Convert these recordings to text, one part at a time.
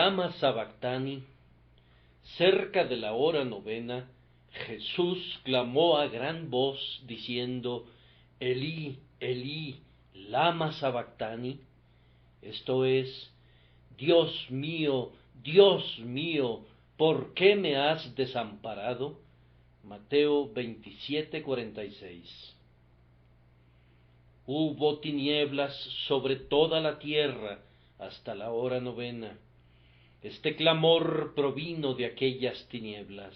Lama Sabactani, cerca de la hora novena, Jesús clamó a gran voz diciendo, Elí, Elí, Lama Sabactani, esto es, Dios mío, ¿por qué me has desamparado? Mateo 27:46. Hubo tinieblas sobre toda la tierra hasta la hora novena. Este clamor provino de aquellas tinieblas.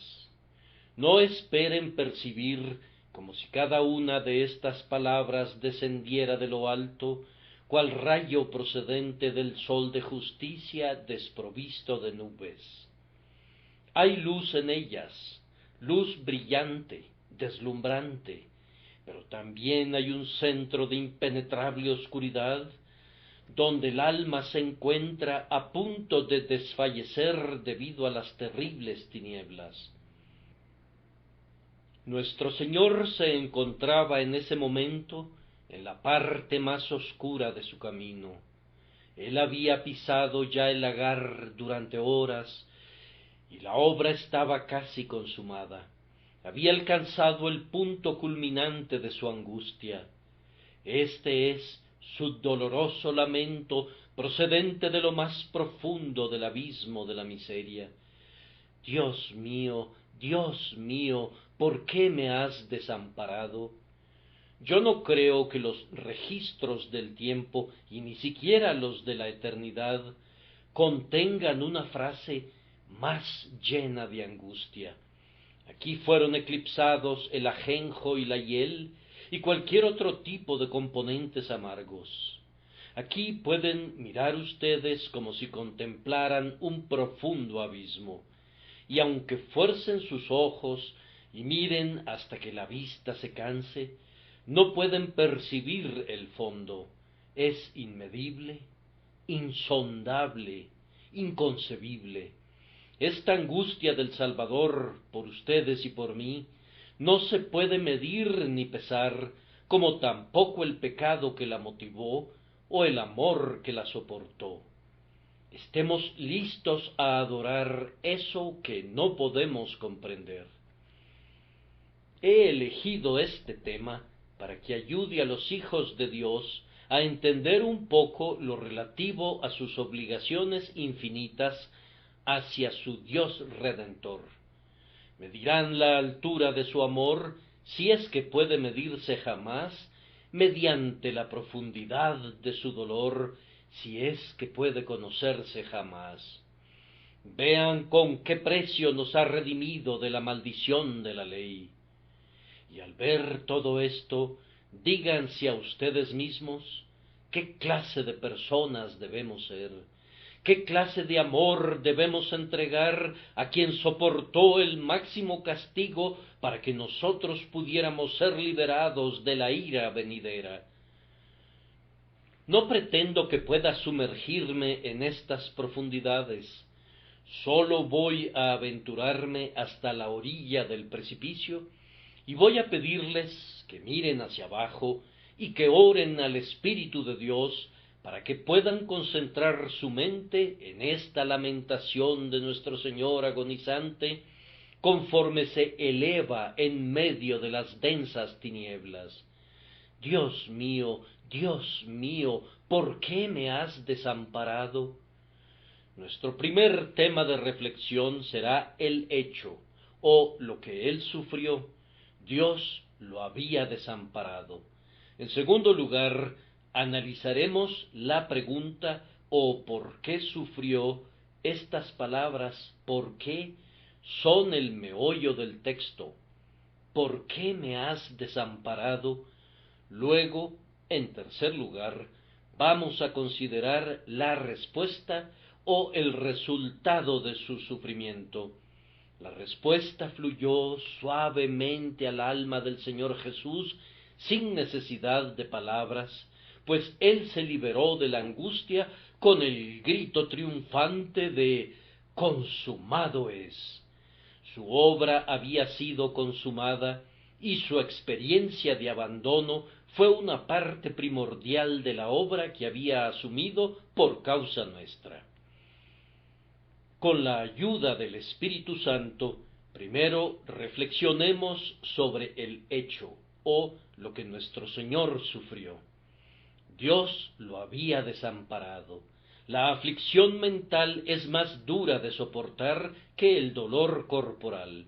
No esperen percibir, como si cada una de estas palabras descendiera de lo alto, cual rayo procedente del sol de justicia desprovisto de nubes. Hay luz en ellas, luz brillante, deslumbrante, pero también hay un centro de impenetrable oscuridad, donde el alma se encuentra a punto de desfallecer debido a las terribles tinieblas. Nuestro Señor se encontraba en ese momento en la parte más oscura de su camino. Él había pisado ya el lagar durante horas, y la obra estaba casi consumada. Había alcanzado el punto culminante de su angustia. Este es su doloroso lamento procedente de lo más profundo del abismo de la miseria. Dios mío, ¿por qué me has desamparado? Yo no creo que los registros del tiempo, y ni siquiera los de la eternidad, contengan una frase más llena de angustia. Aquí fueron eclipsados el ajenjo y la hiel, y cualquier otro tipo de componentes amargos. Aquí pueden mirar ustedes como si contemplaran un profundo abismo, y aunque fuercen sus ojos y miren hasta que la vista se canse, no pueden percibir el fondo. Es inmedible, insondable, inconcebible. Esta angustia del Salvador por ustedes y por mí no se puede medir ni pesar, como tampoco el pecado que la motivó o el amor que la soportó. Estemos listos a adorar eso que no podemos comprender. He elegido este tema para que ayude a los hijos de Dios a entender un poco lo relativo a sus obligaciones infinitas hacia su Dios Redentor. Medirán la altura de su amor, si es que puede medirse jamás, mediante la profundidad de su dolor, si es que puede conocerse jamás. Vean con qué precio nos ha redimido de la maldición de la ley. Y al ver todo esto, díganse a ustedes mismos, ¿qué clase de personas debemos ser? ¿Qué clase de amor debemos entregar a quien soportó el máximo castigo para que nosotros pudiéramos ser liberados de la ira venidera? No pretendo que pueda sumergirme en estas profundidades. Solo voy a aventurarme hasta la orilla del precipicio y voy a pedirles que miren hacia abajo y que oren al Espíritu de Dios para que puedan concentrar su mente en esta lamentación de nuestro Señor agonizante, conforme se eleva en medio de las densas tinieblas. Dios mío, ¿por qué me has desamparado? Nuestro primer tema de reflexión será el hecho, o lo que él sufrió. Dios lo había desamparado. En segundo lugar, analizaremos la pregunta o por qué sufrió. Estas palabras, ¿por qué?, son el meollo del texto. ¿Por qué me has desamparado? Luego, en tercer lugar, vamos a considerar la respuesta o el resultado de su sufrimiento. La respuesta fluyó suavemente al alma del Señor Jesús sin necesidad de palabras, pues Él se liberó de la angustia con el grito triunfante de «consumado es». Su obra había sido consumada y su experiencia de abandono fue una parte primordial de la obra que había asumido por causa nuestra. Con la ayuda del Espíritu Santo, primero reflexionemos sobre el hecho o lo que nuestro Señor sufrió. Dios lo había desamparado. La aflicción mental es más dura de soportar que el dolor corporal.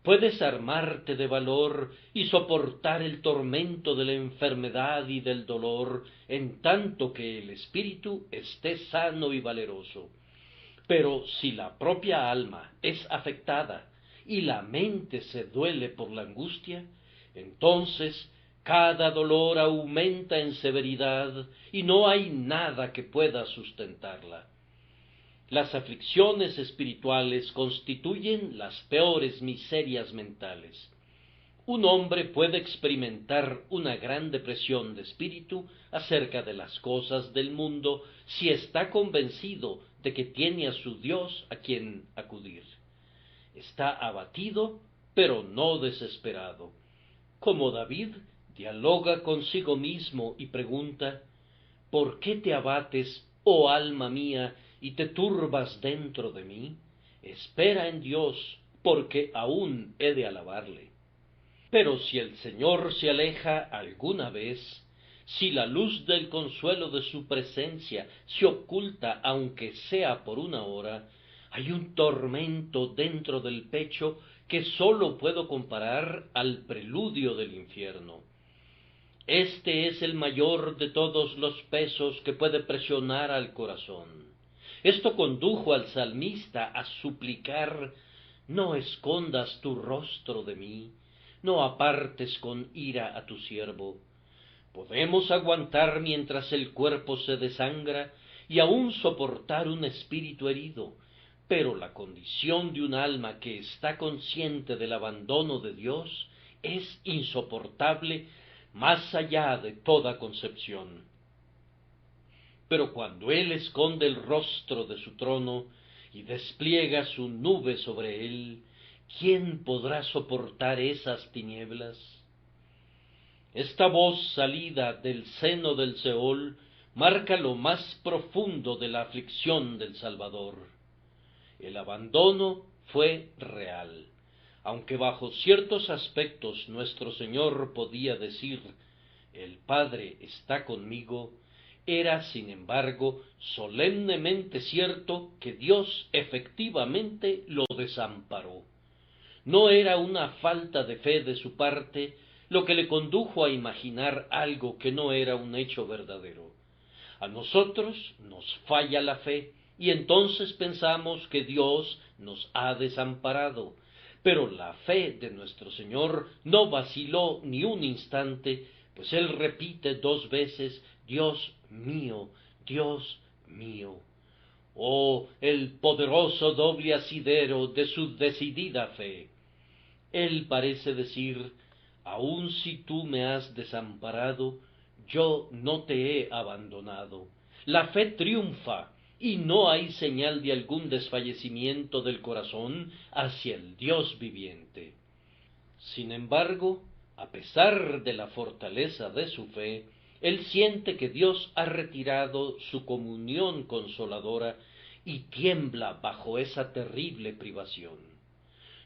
Puedes armarte de valor y soportar el tormento de la enfermedad y del dolor, en tanto que el espíritu esté sano y valeroso. Pero si la propia alma es afectada y la mente se duele por la angustia, entonces cada dolor aumenta en severidad y no hay nada que pueda sustentarla. Las aflicciones espirituales constituyen las peores miserias mentales. Un hombre puede experimentar una gran depresión de espíritu acerca de las cosas del mundo si está convencido de que tiene a su Dios a quien acudir. Está abatido, pero no desesperado. Como David, dialoga consigo mismo y pregunta: ¿por qué te abates, oh alma mía, y te turbas dentro de mí? Espera en Dios, porque aún he de alabarle. Pero si el Señor se aleja alguna vez, si la luz del consuelo de su presencia se oculta aunque sea por una hora, hay un tormento dentro del pecho que sólo puedo comparar al preludio del infierno. Este es el mayor de todos los pesos que puede presionar al corazón. Esto condujo al salmista a suplicar: no escondas tu rostro de mí, no apartes con ira a tu siervo. Podemos aguantar mientras el cuerpo se desangra y aún soportar un espíritu herido, pero la condición de un alma que está consciente del abandono de Dios es insoportable más allá de toda concepción. Pero cuando Él esconde el rostro de su trono y despliega su nube sobre él, ¿quién podrá soportar esas tinieblas? Esta voz salida del seno del Seol marca lo más profundo de la aflicción del Salvador. El abandono fue real, aunque bajo ciertos aspectos nuestro Señor podía decir: el Padre está conmigo. Era, sin embargo, solemnemente cierto que Dios efectivamente lo desamparó. No era una falta de fe de su parte lo que le condujo a imaginar algo que no era un hecho verdadero. A nosotros nos falla la fe y entonces pensamos que Dios nos ha desamparado, pero la fe de nuestro Señor no vaciló ni un instante, pues Él repite 2 veces: Dios mío, Dios mío. Oh, el poderoso doble asidero de su decidida fe. Él parece decir: aun si tú me has desamparado, yo no te he abandonado. La fe triunfa y no hay señal de algún desfallecimiento del corazón hacia el Dios viviente. Sin embargo, a pesar de la fortaleza de su fe, él siente que Dios ha retirado su comunión consoladora y tiembla bajo esa terrible privación.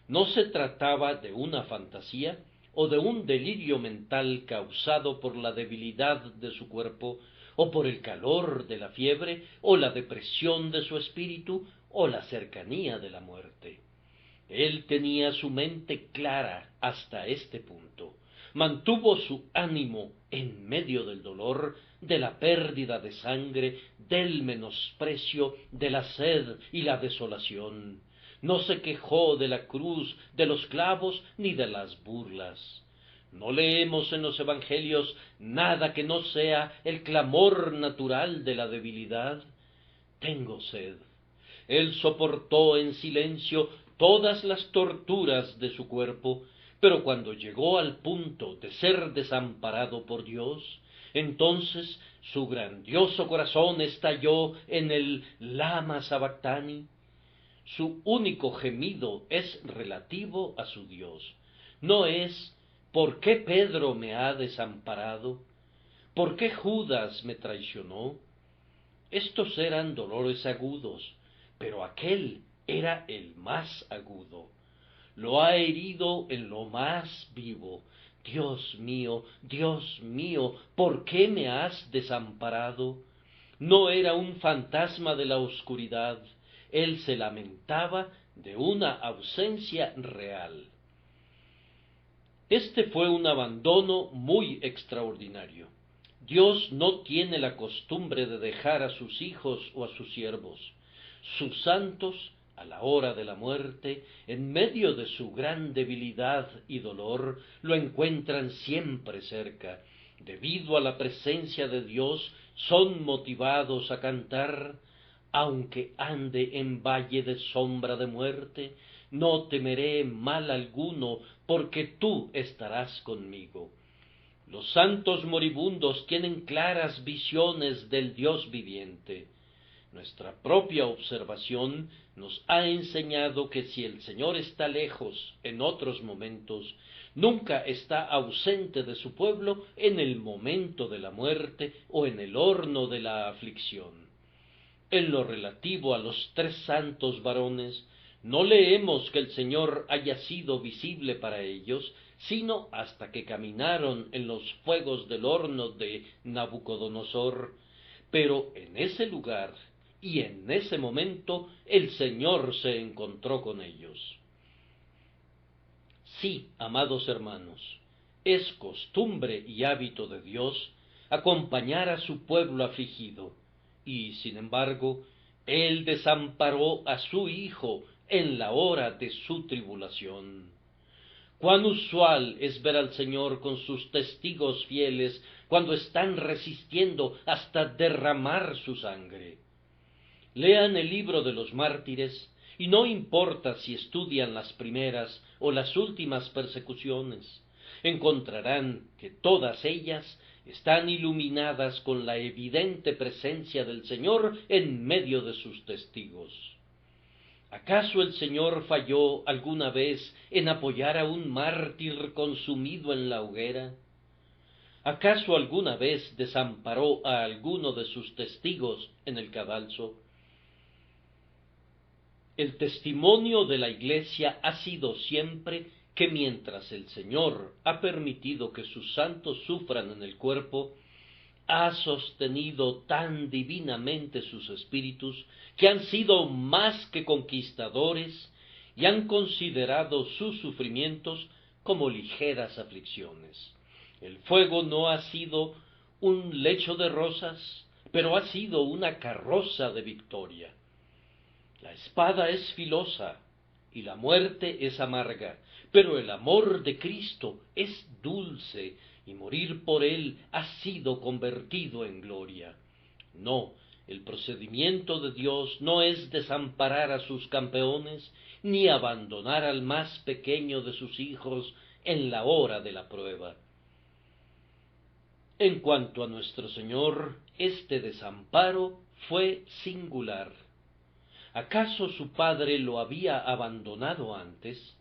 No se trataba de una fantasía o de un delirio mental causado por la debilidad de su cuerpo, o por el calor de la fiebre, o la depresión de su espíritu, o la cercanía de la muerte. Él tenía su mente clara hasta este punto. Mantuvo su ánimo en medio del dolor, de la pérdida de sangre, del menosprecio, de la sed y la desolación. No se quejó de la cruz, de los clavos, ni de las burlas. No leemos en los evangelios nada que no sea el clamor natural de la debilidad: tengo sed. Él soportó en silencio todas las torturas de su cuerpo, pero cuando llegó al punto de ser desamparado por Dios, entonces su grandioso corazón estalló en el Lama Sabactani. Su único gemido es relativo a su Dios. No es: ¿por qué Pedro me ha desamparado? ¿Por qué Judas me traicionó? Estos eran dolores agudos, pero aquel era el más agudo. Lo ha herido en lo más vivo. Dios mío, ¿por qué me has desamparado? No era un fantasma de la oscuridad, él se lamentaba de una ausencia real. Este fue un abandono muy extraordinario. Dios no tiene la costumbre de dejar a sus hijos o a sus siervos. Sus santos, a la hora de la muerte, en medio de su gran debilidad y dolor, lo encuentran siempre cerca. Debido a la presencia de Dios, son motivados a cantar: aunque ande en valle de sombra de muerte, no temeré mal alguno, porque tú estarás conmigo. Los santos moribundos tienen claras visiones del Dios viviente. Nuestra propia observación nos ha enseñado que si el Señor está lejos en otros momentos, nunca está ausente de su pueblo en el momento de la muerte o en el horno de la aflicción. En lo relativo a los tres santos varones, no leemos que el Señor haya sido visible para ellos, sino hasta que caminaron en los fuegos del horno de Nabucodonosor. Pero en ese lugar y en ese momento el Señor se encontró con ellos. Sí, amados hermanos, es costumbre y hábito de Dios acompañar a su pueblo afligido, y sin embargo, Él desamparó a su Hijo en la hora de su tribulación. Cuán usual es ver al Señor con sus testigos fieles cuando están resistiendo hasta derramar su sangre. Lean el libro de los mártires, y no importa si estudian las primeras o las últimas persecuciones, encontrarán que todas ellas están iluminadas con la evidente presencia del Señor en medio de sus testigos. ¿Acaso el Señor falló alguna vez en apoyar a un mártir consumido en la hoguera? ¿Acaso alguna vez desamparó a alguno de sus testigos en el cadalso? El testimonio de la Iglesia ha sido siempre que mientras el Señor ha permitido que sus santos sufran en el cuerpo, ha sostenido tan divinamente sus espíritus que han sido más que conquistadores y han considerado sus sufrimientos como ligeras aflicciones. El fuego no ha sido un lecho de rosas, pero ha sido una carroza de victoria. La espada es filosa y la muerte es amarga, pero el amor de Cristo es dulce y morir por él ha sido convertido en gloria. No, el procedimiento de Dios no es desamparar a sus campeones, ni abandonar al más pequeño de sus hijos en la hora de la prueba. En cuanto a nuestro Señor, este desamparo fue singular. ¿Acaso su padre lo había abandonado antes?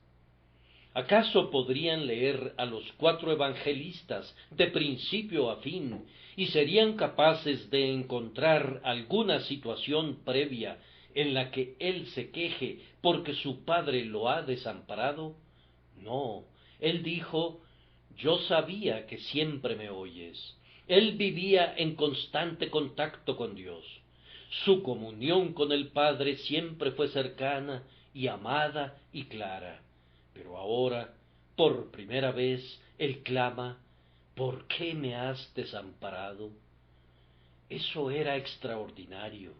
¿Acaso podrían leer a los 4 evangelistas de principio a fin y serían capaces de encontrar alguna situación previa en la que él se queje porque su padre lo ha desamparado? No, él dijo: yo sabía que siempre me oyes. Él vivía en constante contacto con Dios. Su comunión con el Padre siempre fue cercana y amada y clara. Pero ahora, por primera vez, él clama: ¿por qué me has desamparado? Eso era extraordinario.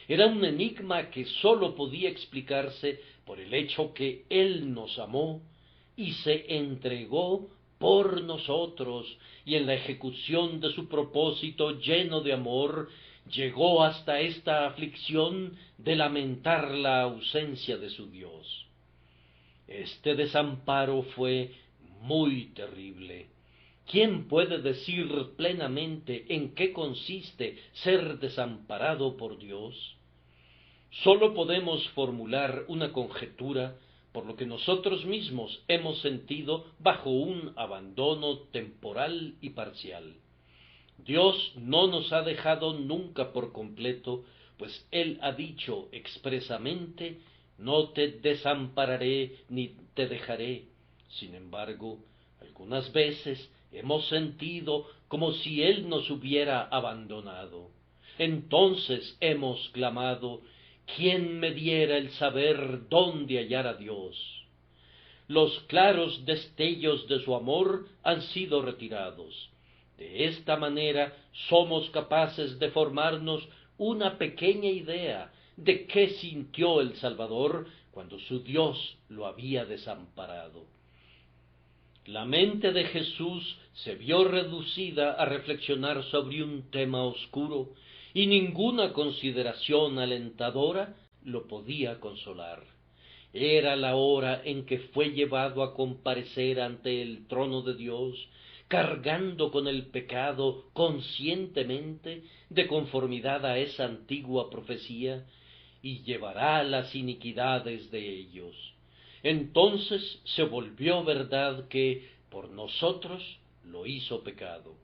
Era un enigma que sólo podía explicarse por el hecho que Él nos amó y se entregó por nosotros, y en la ejecución de su propósito lleno de amor, llegó hasta esta aflicción de lamentar la ausencia de su Dios. Este desamparo fue muy terrible. ¿Quién puede decir plenamente en qué consiste ser desamparado por Dios? Sólo podemos formular una conjetura por lo que nosotros mismos hemos sentido bajo un abandono temporal y parcial. Dios no nos ha dejado nunca por completo, pues él ha dicho expresamente: no te desampararé ni te dejaré. Sin embargo, algunas veces hemos sentido como si él nos hubiera abandonado. Entonces hemos clamado: ¿quién me diera el saber dónde hallar a Dios? Los claros destellos de su amor han sido retirados. De esta manera somos capaces de formarnos una pequeña idea de qué sintió el Salvador cuando su Dios lo había desamparado. La mente de Jesús se vio reducida a reflexionar sobre un tema oscuro, y ninguna consideración alentadora lo podía consolar. Era la hora en que fue llevado a comparecer ante el trono de Dios, cargando con el pecado conscientemente, de conformidad a esa antigua profecía, y llevará las iniquidades de ellos. Entonces se volvió verdad que por nosotros lo hizo pecado.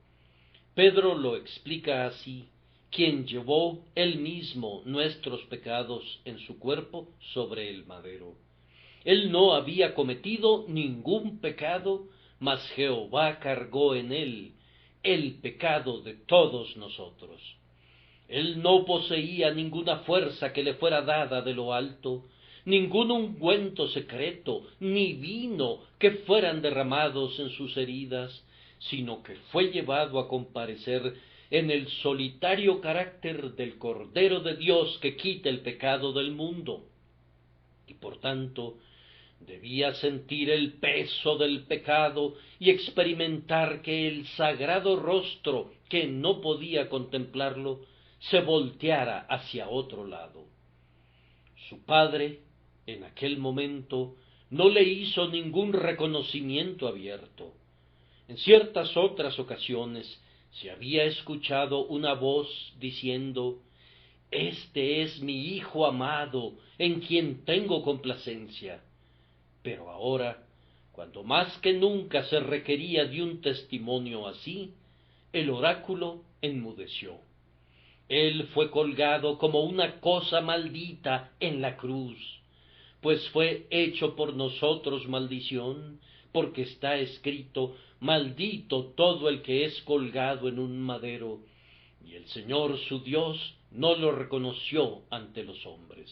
Pedro lo explica así: quien llevó él mismo nuestros pecados en su cuerpo sobre el madero. Él no había cometido ningún pecado, mas Jehová cargó en él el pecado de todos nosotros. Él no poseía ninguna fuerza que le fuera dada de lo alto, ningún ungüento secreto, ni vino que fueran derramados en sus heridas, sino que fue llevado a comparecer en el solitario carácter del Cordero de Dios que quita el pecado del mundo. Y por tanto, debía sentir el peso del pecado y experimentar que el sagrado rostro, que no podía contemplarlo, se volteara hacia otro lado. Su padre, en aquel momento, no le hizo ningún reconocimiento abierto. En ciertas otras ocasiones se había escuchado una voz diciendo: «Este es mi Hijo amado, en quien tengo complacencia». Pero ahora, cuando más que nunca se requería de un testimonio así, el oráculo enmudeció. Él fue colgado como una cosa maldita en la cruz, pues fue hecho por nosotros maldición, porque está escrito: maldito todo el que es colgado en un madero. Y el Señor su Dios no lo reconoció ante los hombres.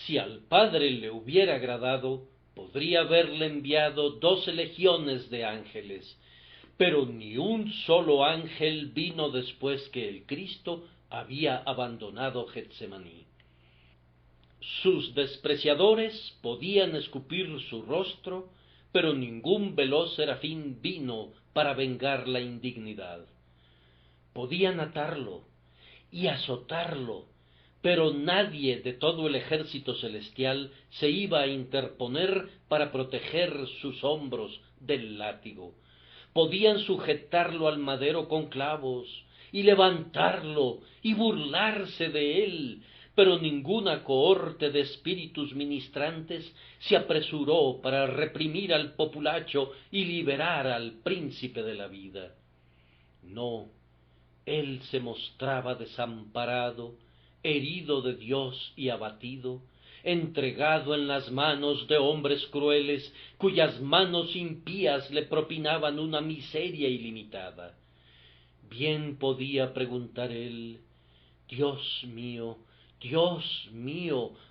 Si al Padre le hubiera agradado, podría haberle enviado 12 legiones de ángeles, pero ni un solo ángel vino después que el Cristo había abandonado Getsemaní. Sus despreciadores podían escupir su rostro, pero ningún veloz serafín vino para vengar la indignidad. Podían atarlo y azotarlo, pero nadie de todo el ejército celestial se iba a interponer para proteger sus hombros del látigo. Podían sujetarlo al madero con clavos, y levantarlo, y burlarse de él, pero ninguna cohorte de espíritus ministrantes se apresuró para reprimir al populacho y liberar al príncipe de la vida. No, él se mostraba desamparado, herido de Dios y abatido, entregado en las manos de hombres crueles, cuyas manos impías le propinaban una miseria ilimitada. Bien podía preguntar él: Dios mío,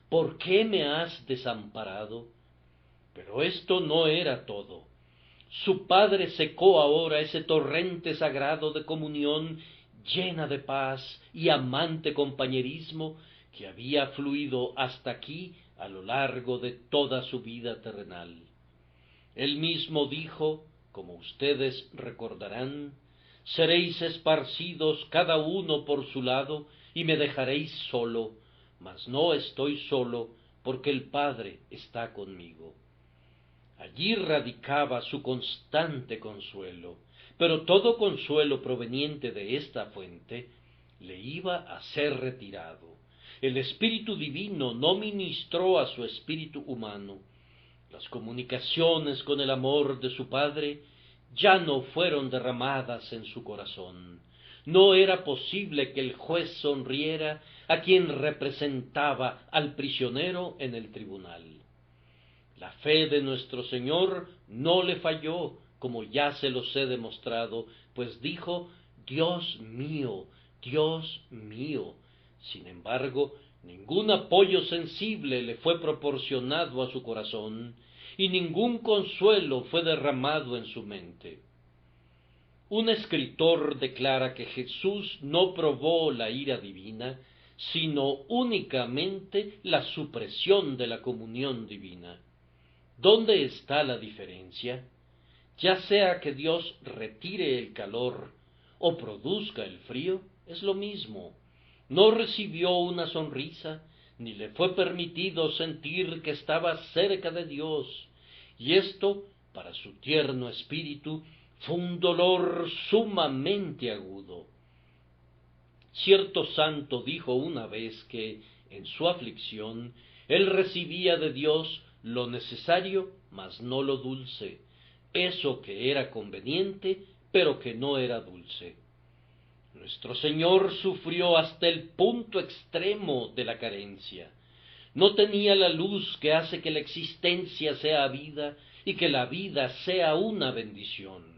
¿por qué me has desamparado? Pero esto no era todo. Su Padre secó ahora ese torrente sagrado de comunión llena de paz y amante compañerismo que había fluido hasta aquí a lo largo de toda su vida terrenal. Él mismo dijo, como ustedes recordarán: «Seréis esparcidos cada uno por su lado y me dejaréis solo, mas no estoy solo, porque el Padre está conmigo». Allí radicaba su constante consuelo, pero todo consuelo proveniente de esta fuente le iba a ser retirado. El Espíritu Divino no ministró a su espíritu humano. Las comunicaciones con el amor de su Padre ya no fueron derramadas en su corazón. No era posible que el juez sonriera a quien representaba al prisionero en el tribunal. La fe de nuestro Señor no le falló, como ya se los he demostrado, pues dijo: Dios mío, Dios mío. Sin embargo, ningún apoyo sensible le fue proporcionado a su corazón, y ningún consuelo fue derramado en su mente. Un escritor declara que Jesús no probó la ira divina, sino únicamente la supresión de la comunión divina. ¿Dónde está la diferencia? Ya sea que Dios retire el calor o produzca el frío, es lo mismo. No recibió una sonrisa, ni le fue permitido sentir que estaba cerca de Dios, y esto, para su tierno espíritu, fue un dolor sumamente agudo. Cierto santo dijo una vez que, en su aflicción, él recibía de Dios lo necesario, mas no lo dulce, eso que era conveniente, pero que no era dulce. Nuestro Señor sufrió hasta el punto extremo de la carencia. No tenía la luz que hace que la existencia sea vida y que la vida sea una bendición.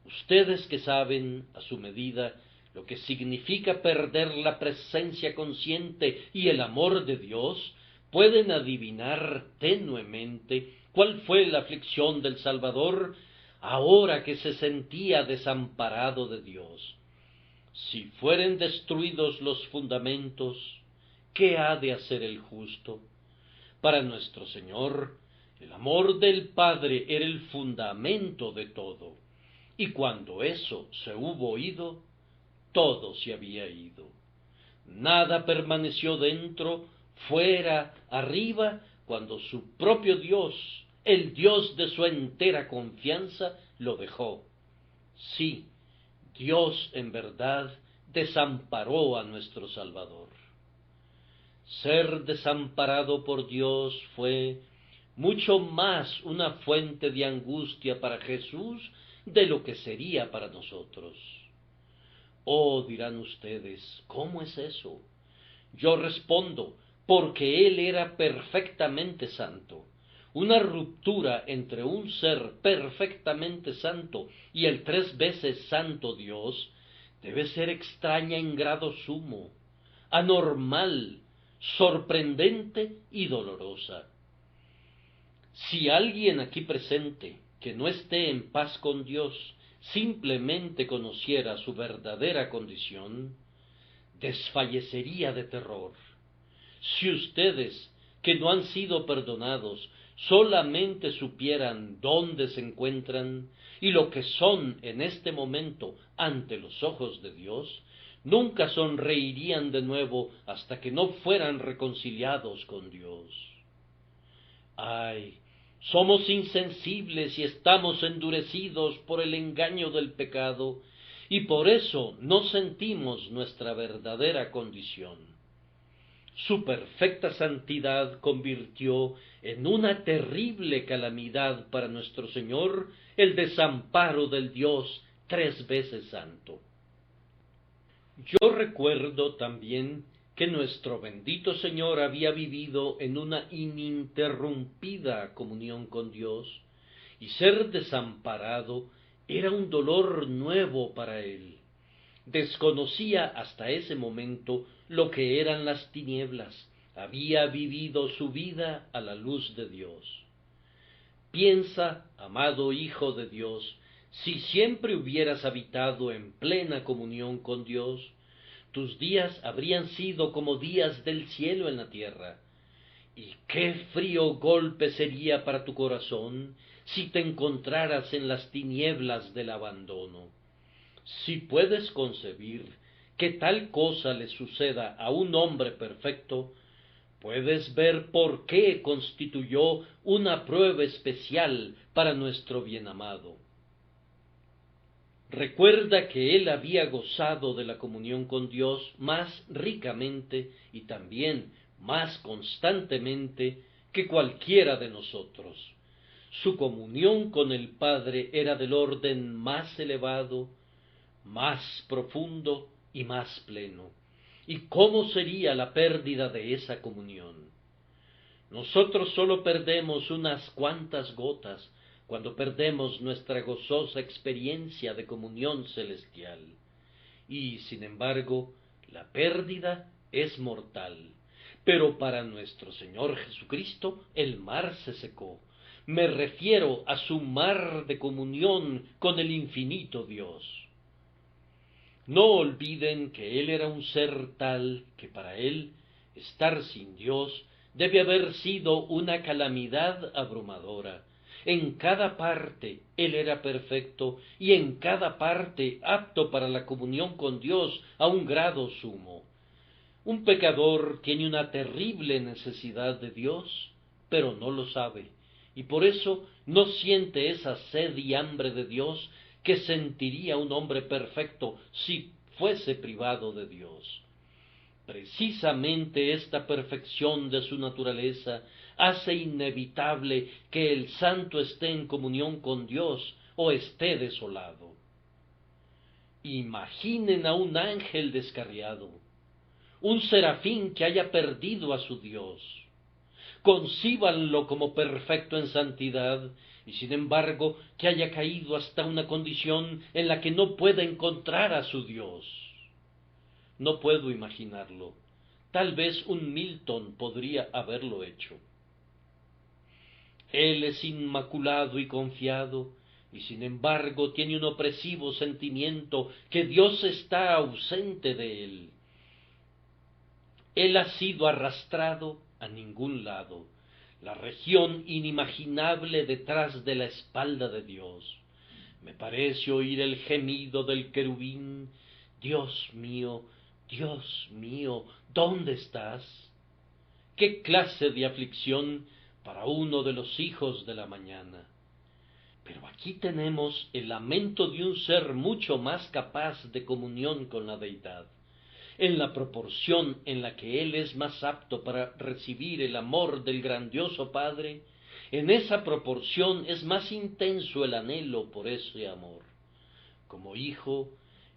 Ustedes que saben, a su medida, lo que significa perder la presencia consciente y el amor de Dios, pueden adivinar tenuemente cuál fue la aflicción del Salvador ahora que se sentía desamparado de Dios. Si fueren destruidos los fundamentos, ¿qué ha de hacer el justo? Para nuestro Señor, el amor del Padre era el fundamento de todo, y cuando eso se hubo ido, todo se había ido. Nada permaneció dentro, fuera, arriba, cuando su propio Dios, el Dios de su entera confianza, lo dejó. Sí, Dios en verdad desamparó a nuestro Salvador. Ser desamparado por Dios fue mucho más una fuente de angustia para Jesús de lo que sería para nosotros. Oh, dirán ustedes, ¿cómo es eso? Yo respondo, porque Él era perfectamente santo. Una ruptura entre un ser perfectamente santo y el 3 veces santo Dios debe ser extraña en grado sumo, anormal, sorprendente y dolorosa. Si alguien aquí presente que no esté en paz con Dios simplemente conociera su verdadera condición, desfallecería de terror. Si ustedes, que no han sido perdonados, solamente supieran dónde se encuentran y lo que son en este momento ante los ojos de Dios, nunca sonreirían de nuevo hasta que no fueran reconciliados con Dios. ¡Ay! Somos insensibles y estamos endurecidos por el engaño del pecado, y por eso no sentimos nuestra verdadera condición. Su perfecta santidad convirtió en una terrible calamidad para nuestro Señor el desamparo del Dios 3 veces santo. Yo recuerdo también que nuestro bendito Señor había vivido en una ininterrumpida comunión con Dios, y ser desamparado era un dolor nuevo para él. Desconocía hasta ese momento lo que eran las tinieblas, había vivido su vida a la luz de Dios. Piensa, amado Hijo de Dios, si siempre hubieras habitado en plena comunión con Dios, tus días habrían sido como días del cielo en la tierra. Y qué frío golpe sería para tu corazón si te encontraras en las tinieblas del abandono. Si puedes concebir que tal cosa le suceda a un hombre perfecto, puedes ver por qué constituyó una prueba especial para nuestro bienamado. Recuerda que él había gozado de la comunión con Dios más ricamente y también más constantemente que cualquiera de nosotros. Su comunión con el Padre era del orden más elevado, más profundo y más pleno. ¿Y cómo sería la pérdida de esa comunión? Nosotros sólo perdemos unas cuantas gotas cuando perdemos nuestra gozosa experiencia de comunión celestial. Y, sin embargo, la pérdida es mortal. Pero para nuestro Señor Jesucristo el mar se secó. Me refiero a su mar de comunión con el infinito Dios. No olviden que Él era un ser tal que para Él estar sin Dios debe haber sido una calamidad abrumadora. En cada parte Él era perfecto y en cada parte apto para la comunión con Dios a un grado sumo. Un pecador tiene una terrible necesidad de Dios, pero no lo sabe, y por eso no siente esa sed y hambre de Dios que sentiría un hombre perfecto si fuese privado de Dios. Precisamente esta perfección de su naturaleza hace inevitable que el santo esté en comunión con Dios o esté desolado. Imaginen a un ángel descarriado, un serafín que haya perdido a su Dios. Concíbanlo como perfecto en santidad, y sin embargo que haya caído hasta una condición en la que no pueda encontrar a su Dios. No puedo imaginarlo. Tal vez un Milton podría haberlo hecho. Él es inmaculado y confiado, y sin embargo tiene un opresivo sentimiento que Dios está ausente de él. Él ha sido arrastrado a ningún lado, la región inimaginable detrás de la espalda de Dios. Me parece oír el gemido del querubín: Dios mío, ¿dónde estás? ¿Qué clase de aflicción para uno de los hijos de la mañana? Pero aquí tenemos el lamento de un ser mucho más capaz de comunión con la deidad. En la proporción en la que él es más apto para recibir el amor del grandioso Padre, en esa proporción es más intenso el anhelo por ese amor. Como hijo,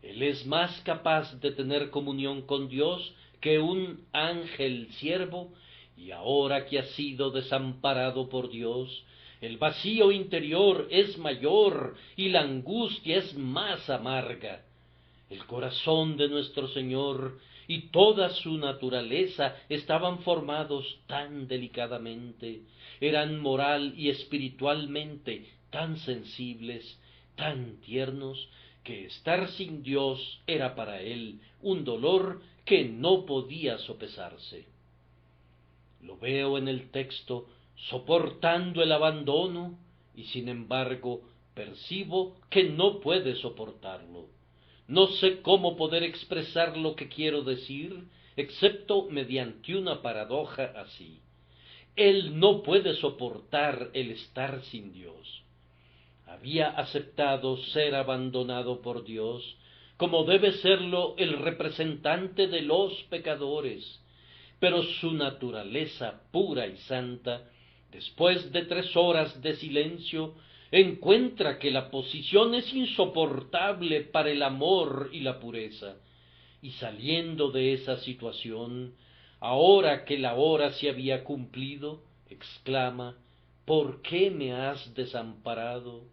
él es más capaz de tener comunión con Dios que un ángel siervo, y ahora que ha sido desamparado por Dios, el vacío interior es mayor y la angustia es más amarga. El corazón de nuestro Señor y toda su naturaleza estaban formados tan delicadamente, eran moral y espiritualmente tan sensibles, tan tiernos, que estar sin Dios era para él un dolor que no podía sopesarse. Lo veo en el texto soportando el abandono, y sin embargo percibo que no puede soportarlo. No sé cómo poder expresar lo que quiero decir, excepto mediante una paradoja así. Él no puede soportar el estar sin Dios. Había aceptado ser abandonado por Dios, como debe serlo el representante de los pecadores, pero su naturaleza pura y santa, después de 3 horas de silencio, encuentra que la posición es insoportable para el amor y la pureza, y saliendo de esa situación, ahora que la hora se había cumplido, exclama: ¿por qué me has desamparado?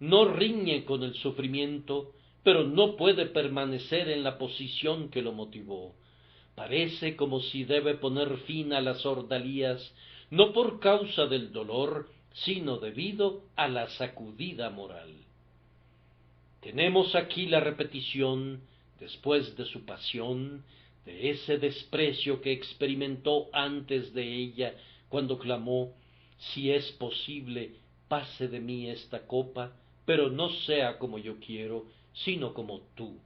No riñe con el sufrimiento, pero no puede permanecer en la posición que lo motivó. Parece como si debe poner fin a las ordalías, no por causa del dolor, sino debido a la sacudida moral. Tenemos aquí la repetición, después de su pasión, de ese desprecio que experimentó antes de ella, cuando clamó: si es posible, pase de mí esta copa, pero no sea como yo quiero, sino como tú.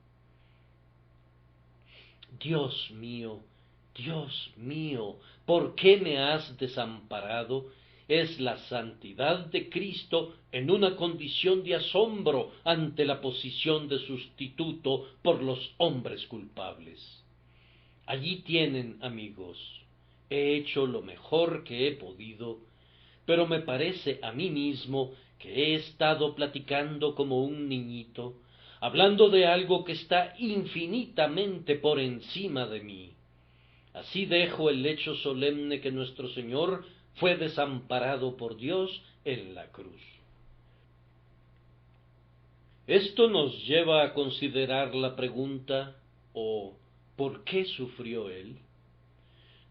Dios mío, ¿por qué me has desamparado? Es la santidad de Cristo en una condición de asombro ante la posición de sustituto por los hombres culpables. Allí tienen, amigos, he hecho lo mejor que he podido, pero me parece a mí mismo que he estado platicando como un niñito, hablando de algo que está infinitamente por encima de mí. Así dejo el hecho solemne que nuestro Señor fue desamparado por Dios en la cruz. Esto nos lleva a considerar la pregunta, ¿por qué sufrió Él?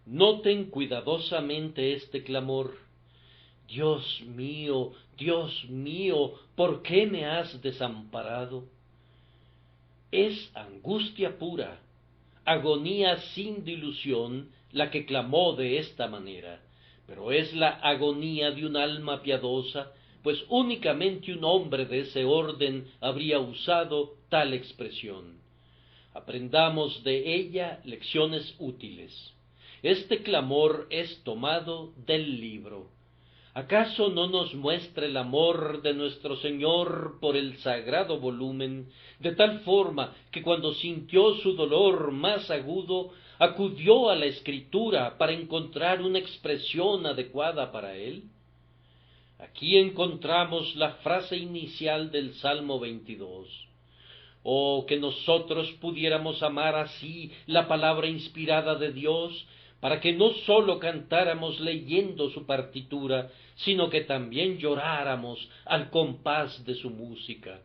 Noten cuidadosamente este clamor: Dios mío, ¿por qué me has desamparado? Es angustia pura, agonía sin dilución la que clamó de esta manera, pero es la agonía de un alma piadosa, pues únicamente un hombre de ese orden habría usado tal expresión. Aprendamos de ella lecciones útiles. Este clamor es tomado del libro. ¿Acaso no nos muestra el amor de nuestro Señor por el sagrado volumen, de tal forma que cuando sintió su dolor más agudo, acudió a la Escritura para encontrar una expresión adecuada para él? Aquí encontramos la frase inicial del Salmo 22. Oh, que nosotros pudiéramos amar así la palabra inspirada de Dios, para que no sólo cantáramos leyendo su partitura, sino que también lloráramos al compás de su música.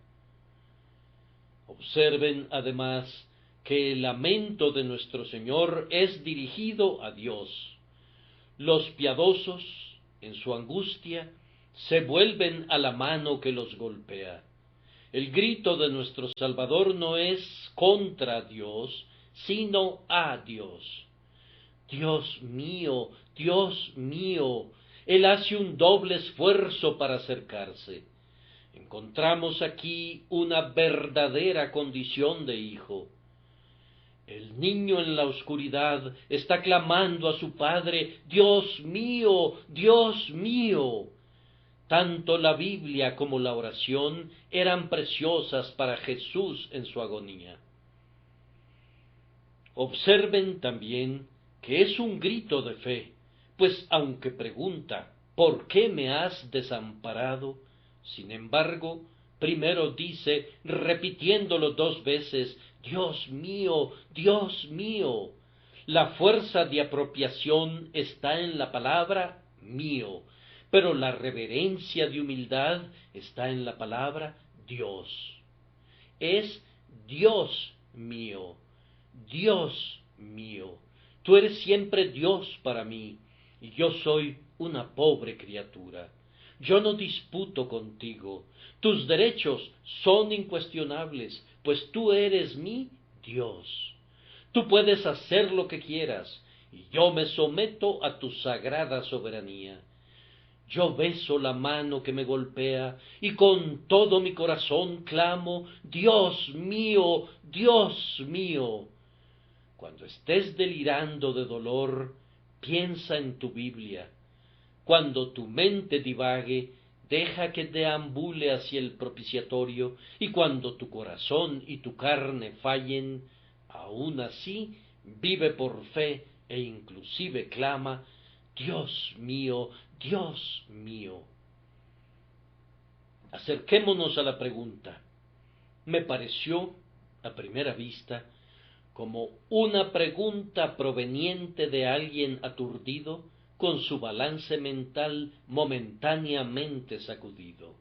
Observen, además, que el lamento de nuestro Señor es dirigido a Dios. Los piadosos, en su angustia, se vuelven a la mano que los golpea. El grito de nuestro Salvador no es contra Dios, sino a Dios. Dios mío, Él hace un doble esfuerzo para acercarse. Encontramos aquí una verdadera condición de hijo. El niño en la oscuridad está clamando a su padre: Dios mío, Dios mío. Tanto la Biblia como la oración eran preciosas para Jesús en su agonía. Observen también que es un grito de fe, pues aunque pregunta: ¿por qué me has desamparado?, sin embargo, primero dice, repitiéndolo 2 veces: Dios mío, Dios mío. La fuerza de apropiación está en la palabra mío, pero la reverencia de humildad está en la palabra Dios. Es Dios mío, Dios mío. Tú eres siempre Dios para mí, y yo soy una pobre criatura. Yo no disputo contigo. Tus derechos son incuestionables, pues tú eres mi Dios. Tú puedes hacer lo que quieras, y yo me someto a tu sagrada soberanía. Yo beso la mano que me golpea, y con todo mi corazón clamo: Dios mío, Dios mío. Cuando estés delirando de dolor, piensa en tu Biblia. Cuando tu mente divague, deja que deambule hacia el propiciatorio, y cuando tu corazón y tu carne fallen, aún así vive por fe e inclusive clama: Dios mío, Dios mío. Acerquémonos a la pregunta. Me pareció, a primera vista, como una pregunta proveniente de alguien aturdido, con su balance mental momentáneamente sacudido.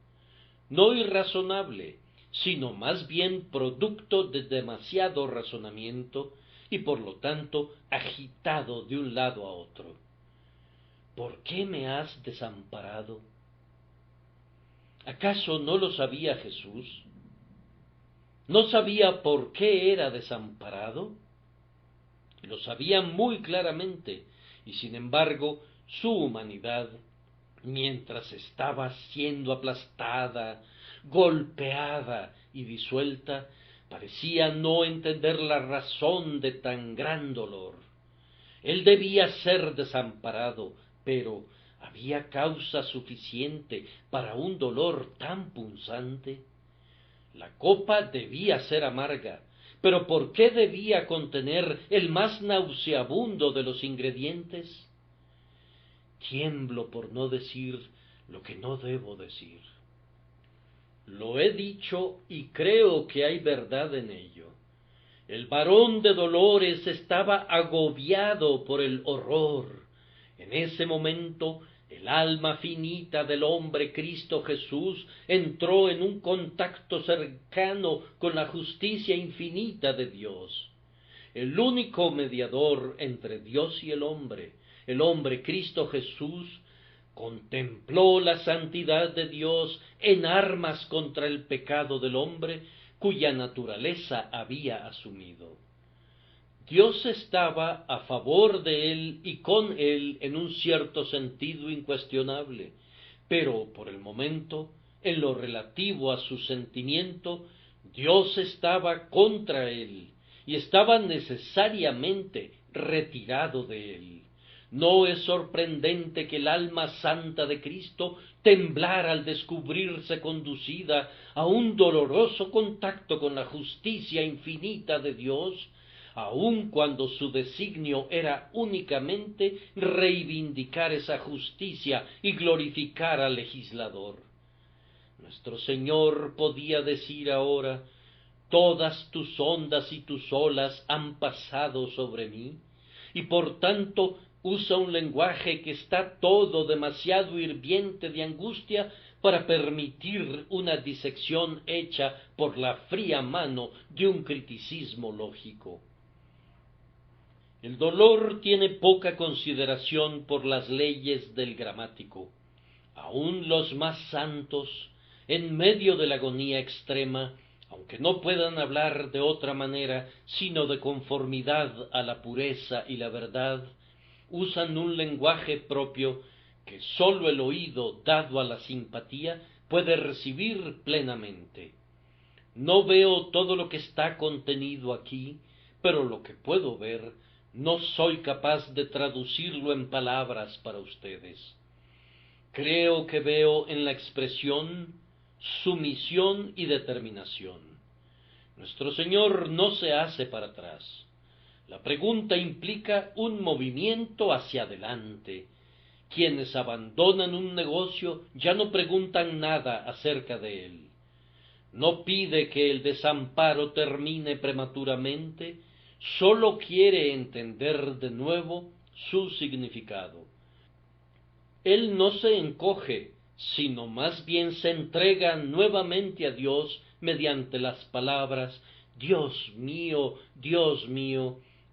No irrazonable, sino más bien producto de demasiado razonamiento y por lo tanto agitado de un lado a otro. ¿Por qué me has desamparado? ¿Acaso no lo sabía Jesús? ¿No sabía por qué era desamparado? Lo sabía muy claramente, y sin embargo su humanidad, mientras estaba siendo aplastada, golpeada y disuelta, parecía no entender la razón de tan gran dolor. Él debía ser desamparado, pero ¿había causa suficiente para un dolor tan punzante? La copa debía ser amarga, pero ¿por qué debía contener el más nauseabundo de los ingredientes? Tiemblo por no decir lo que no debo decir. Lo he dicho y creo que hay verdad en ello. El varón de dolores estaba agobiado por el horror. En ese momento, el alma finita del hombre Cristo Jesús entró en un contacto cercano con la justicia infinita de Dios. El único mediador entre Dios y el hombre Cristo Jesús, contempló la santidad de Dios en armas contra el pecado del hombre, cuya naturaleza había asumido. Dios estaba a favor de él y con él en un cierto sentido incuestionable, pero por el momento, en lo relativo a su sentimiento, Dios estaba contra él y estaba necesariamente retirado de él. No es sorprendente que el alma santa de Cristo temblara al descubrirse conducida a un doloroso contacto con la justicia infinita de Dios, aun cuando su designio era únicamente reivindicar esa justicia y glorificar al legislador. Nuestro Señor podía decir ahora: todas tus ondas y tus olas han pasado sobre mí, y por tanto usa un lenguaje que está todo demasiado hirviente de angustia para permitir una disección hecha por la fría mano de un criticismo lógico. El dolor tiene poca consideración por las leyes del gramático. Aun los más santos, en medio de la agonía extrema, aunque no puedan hablar de otra manera sino de conformidad a la pureza y la verdad, usan un lenguaje propio que sólo el oído dado a la simpatía puede recibir plenamente. No veo todo lo que está contenido aquí, pero lo que puedo ver, no soy capaz de traducirlo en palabras para ustedes. Creo que veo en la expresión sumisión y determinación. Nuestro Señor no se hace para atrás. La pregunta implica un movimiento hacia adelante. Quienes abandonan un negocio ya no preguntan nada acerca de él. No pide que el desamparo termine prematuramente, sólo quiere entender de nuevo su significado. Él no se encoge, sino más bien se entrega nuevamente a Dios mediante las palabras Dios mío,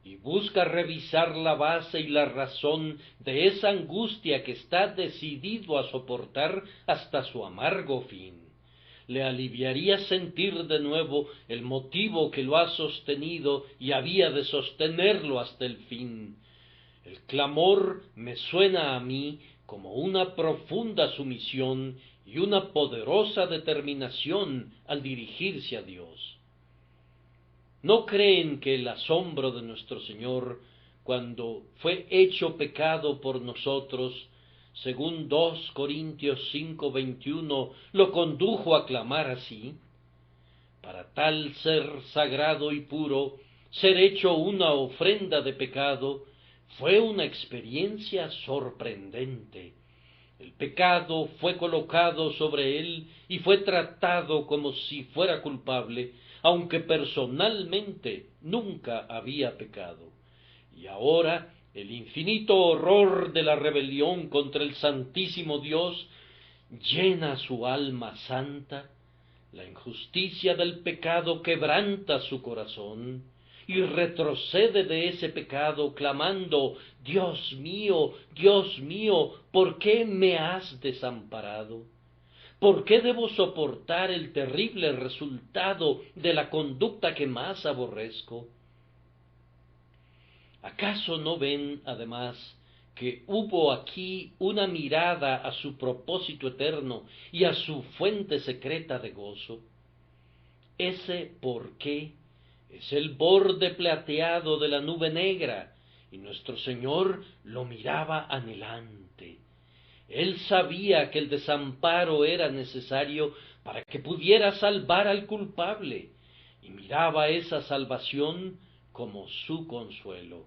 y busca revisar la base y la razón de esa angustia que está decidido a soportar hasta su amargo fin. Le aliviaría sentir de nuevo el motivo que lo ha sostenido y había de sostenerlo hasta el fin. El clamor me suena a mí como una profunda sumisión y una poderosa determinación al dirigirse a Dios. ¿No creen que el asombro de nuestro Señor, cuando fue hecho pecado por nosotros, según 2 Corintios 5:21, lo condujo a clamar así? Para tal ser sagrado y puro, ser hecho una ofrenda de pecado, fue una experiencia sorprendente. El pecado fue colocado sobre él y fue tratado como si fuera culpable, aunque personalmente nunca había pecado. Y ahora el infinito horror de la rebelión contra el Santísimo Dios llena su alma santa, la injusticia del pecado quebranta su corazón, y retrocede de ese pecado clamando: Dios mío, ¿por qué me has desamparado? ¿Por qué debo soportar el terrible resultado de la conducta que más aborrezco? ¿Acaso no ven, además, que hubo aquí una mirada a su propósito eterno y a su fuente secreta de gozo? Ese por qué es el borde plateado de la nube negra, y nuestro Señor lo miraba anhelante. Él sabía que el desamparo era necesario para que pudiera salvar al culpable, y miraba esa salvación como su consuelo.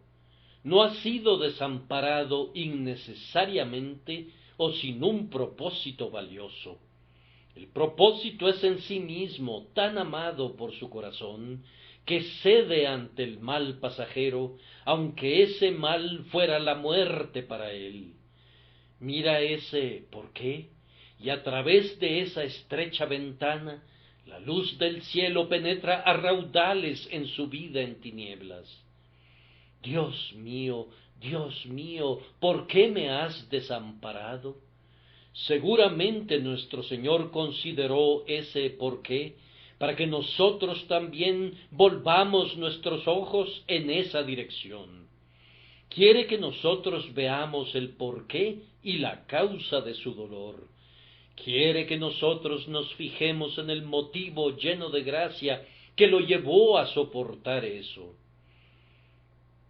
No ha sido desamparado innecesariamente o sin un propósito valioso. El propósito es en sí mismo tan amado por su corazón, que cede ante el mal pasajero, aunque ese mal fuera la muerte para él. Mira ese por qué, y a través de esa estrecha ventana, la luz del cielo penetra a raudales en su vida en tinieblas. Dios mío, ¿por qué me has desamparado? Seguramente nuestro Señor consideró ese por qué, para que nosotros también volvamos nuestros ojos en esa dirección. Quiere que nosotros veamos el porqué y la causa de su dolor. Quiere que nosotros nos fijemos en el motivo lleno de gracia que lo llevó a soportar eso.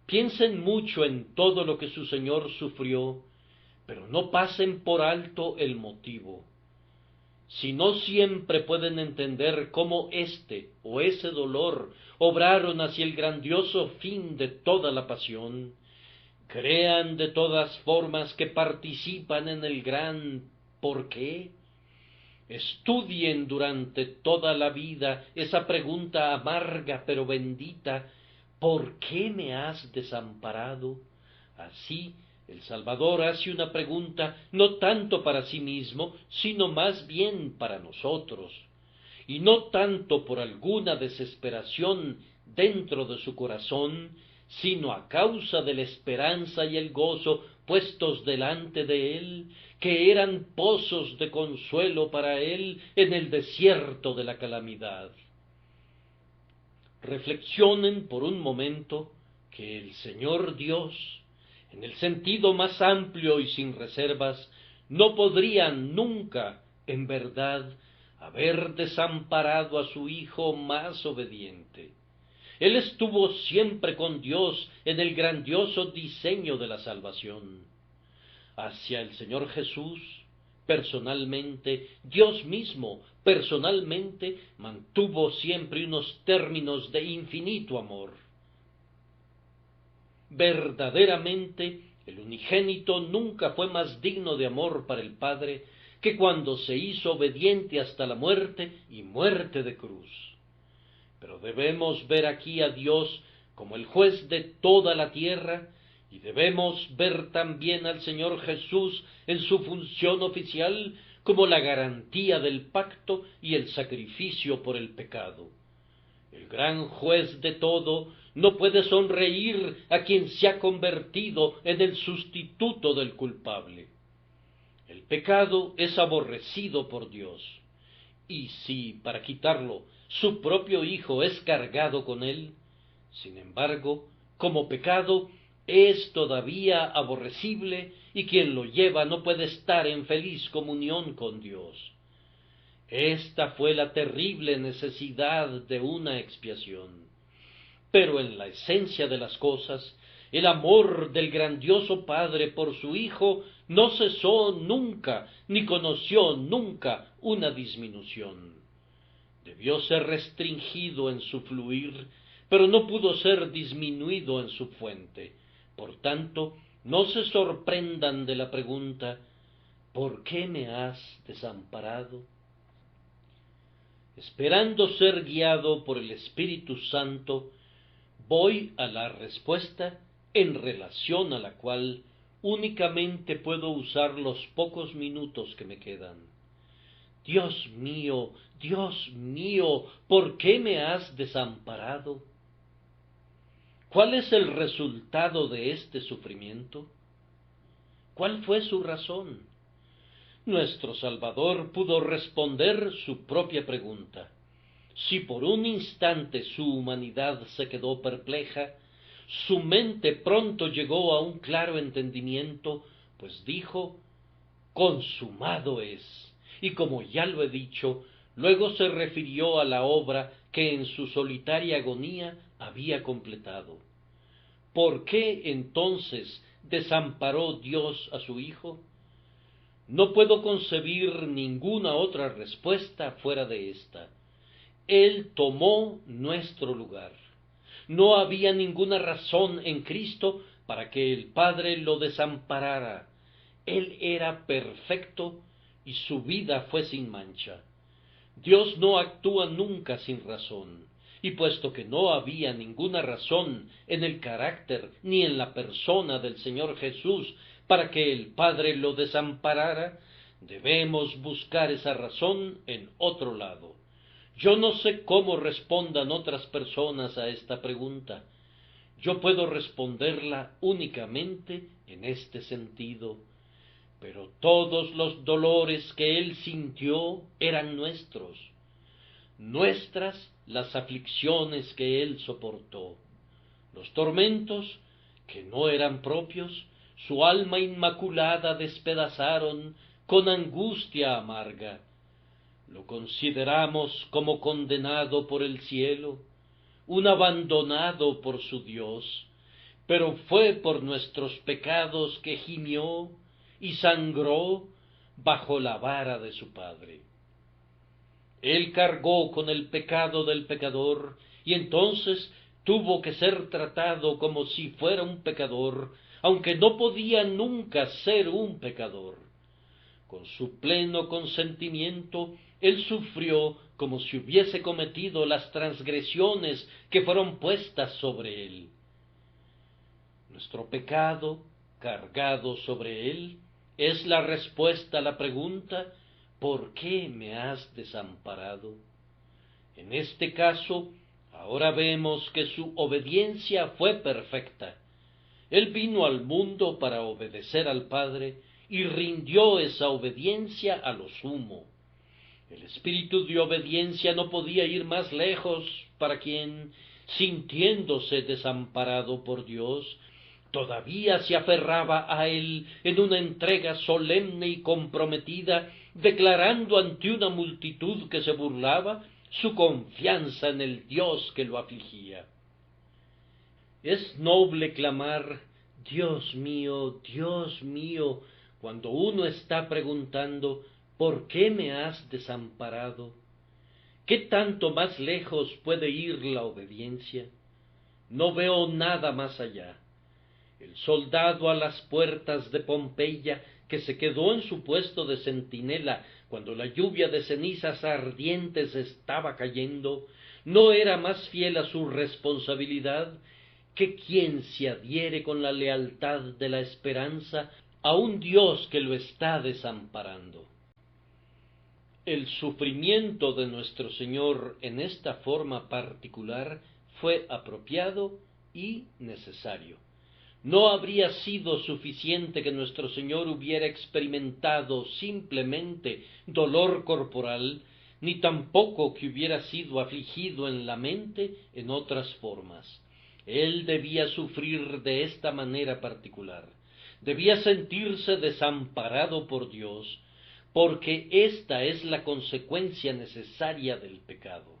Piensen mucho en todo lo que su Señor sufrió, pero no pasen por alto el motivo. Si no siempre pueden entender cómo este o ese dolor obraron hacia el grandioso fin de toda la pasión, crean de todas formas que participan en el gran ¿por qué? Estudien durante toda la vida esa pregunta amarga pero bendita: ¿por qué me has desamparado? Así, el Salvador hace una pregunta no tanto para sí mismo, sino más bien para nosotros, y no tanto por alguna desesperación dentro de su corazón, sino a causa de la esperanza y el gozo puestos delante de él, que eran pozos de consuelo para él en el desierto de la calamidad. Reflexionen por un momento que el Señor Dios, en el sentido más amplio y sin reservas, no podrían nunca, en verdad, haber desamparado a su Hijo más obediente. Él estuvo siempre con Dios en el grandioso diseño de la salvación. Hacia el Señor Jesús, personalmente, Dios mismo, personalmente, mantuvo siempre unos términos de infinito amor. Verdaderamente, el unigénito nunca fue más digno de amor para el Padre que cuando se hizo obediente hasta la muerte y muerte de cruz. Pero debemos ver aquí a Dios como el juez de toda la tierra, y debemos ver también al Señor Jesús en su función oficial como la garantía del pacto y el sacrificio por el pecado. El gran juez de todo no puede sonreír a quien se ha convertido en el sustituto del culpable. El pecado es aborrecido por Dios, y si, para quitarlo, su propio Hijo es cargado con él, sin embargo, como pecado, es todavía aborrecible, y quien lo lleva no puede estar en feliz comunión con Dios. Esta fue la terrible necesidad de una expiación. Pero en la esencia de las cosas, el amor del grandioso Padre por su Hijo no cesó nunca, ni conoció nunca una disminución. Debió ser restringido en su fluir, pero no pudo ser disminuido en su fuente. Por tanto, no se sorprendan de la pregunta: ¿por qué me has desamparado? Esperando ser guiado por el Espíritu Santo, voy a la respuesta en relación a la cual únicamente puedo usar los pocos minutos que me quedan. Dios mío, ¿por qué me has desamparado? ¿Cuál es el resultado de este sufrimiento? ¿Cuál fue su razón? Nuestro Salvador pudo responder su propia pregunta. Si por un instante su humanidad se quedó perpleja, su mente pronto llegó a un claro entendimiento, pues dijo: consumado es. Y como ya lo he dicho, luego se refirió a la obra que en su solitaria agonía había completado. ¿Por qué entonces desamparó Dios a su Hijo? No puedo concebir ninguna otra respuesta fuera de esta. Él tomó nuestro lugar. No había ninguna razón en Cristo para que el Padre lo desamparara. Él era perfecto y su vida fue sin mancha. Dios no actúa nunca sin razón, y puesto que no había ninguna razón en el carácter ni en la persona del Señor Jesús para que el Padre lo desamparara, debemos buscar esa razón en otro lado. Yo no sé cómo respondan otras personas a esta pregunta. Yo puedo responderla únicamente en este sentido. Pero todos los dolores que él sintió eran nuestros, nuestras las aflicciones que él soportó, los tormentos que no eran propios, su alma inmaculada despedazaron con angustia amarga. Lo consideramos como condenado por el cielo, un abandonado por su Dios, pero fue por nuestros pecados que gimió y sangró bajo la vara de su Padre. Él cargó con el pecado del pecador, y entonces tuvo que ser tratado como si fuera un pecador, aunque no podía nunca ser un pecador. Con su pleno consentimiento, él sufrió como si hubiese cometido las transgresiones que fueron puestas sobre él. Nuestro pecado, cargado sobre él, es la respuesta a la pregunta: ¿por qué me has desamparado? En este caso, ahora vemos que su obediencia fue perfecta. Él vino al mundo para obedecer al Padre y rindió esa obediencia a lo sumo. El espíritu de obediencia no podía ir más lejos para quien, sintiéndose desamparado por Dios, todavía se aferraba a él en una entrega solemne y comprometida, declarando ante una multitud que se burlaba su confianza en el Dios que lo afligía. Es noble clamar: Dios mío, cuando uno está preguntando: ¿por qué me has desamparado? ¿Qué tanto más lejos puede ir la obediencia? No veo nada más allá. El soldado a las puertas de Pompeya, que se quedó en su puesto de centinela cuando la lluvia de cenizas ardientes estaba cayendo, no era más fiel a su responsabilidad que quien se adhiere con la lealtad de la esperanza a un Dios que lo está desamparando. El sufrimiento de nuestro Señor en esta forma particular fue apropiado y necesario. No habría sido suficiente que nuestro Señor hubiera experimentado simplemente dolor corporal, ni tampoco que hubiera sido afligido en la mente en otras formas. Él debía sufrir de esta manera particular, debía sentirse desamparado por Dios, porque esta es la consecuencia necesaria del pecado.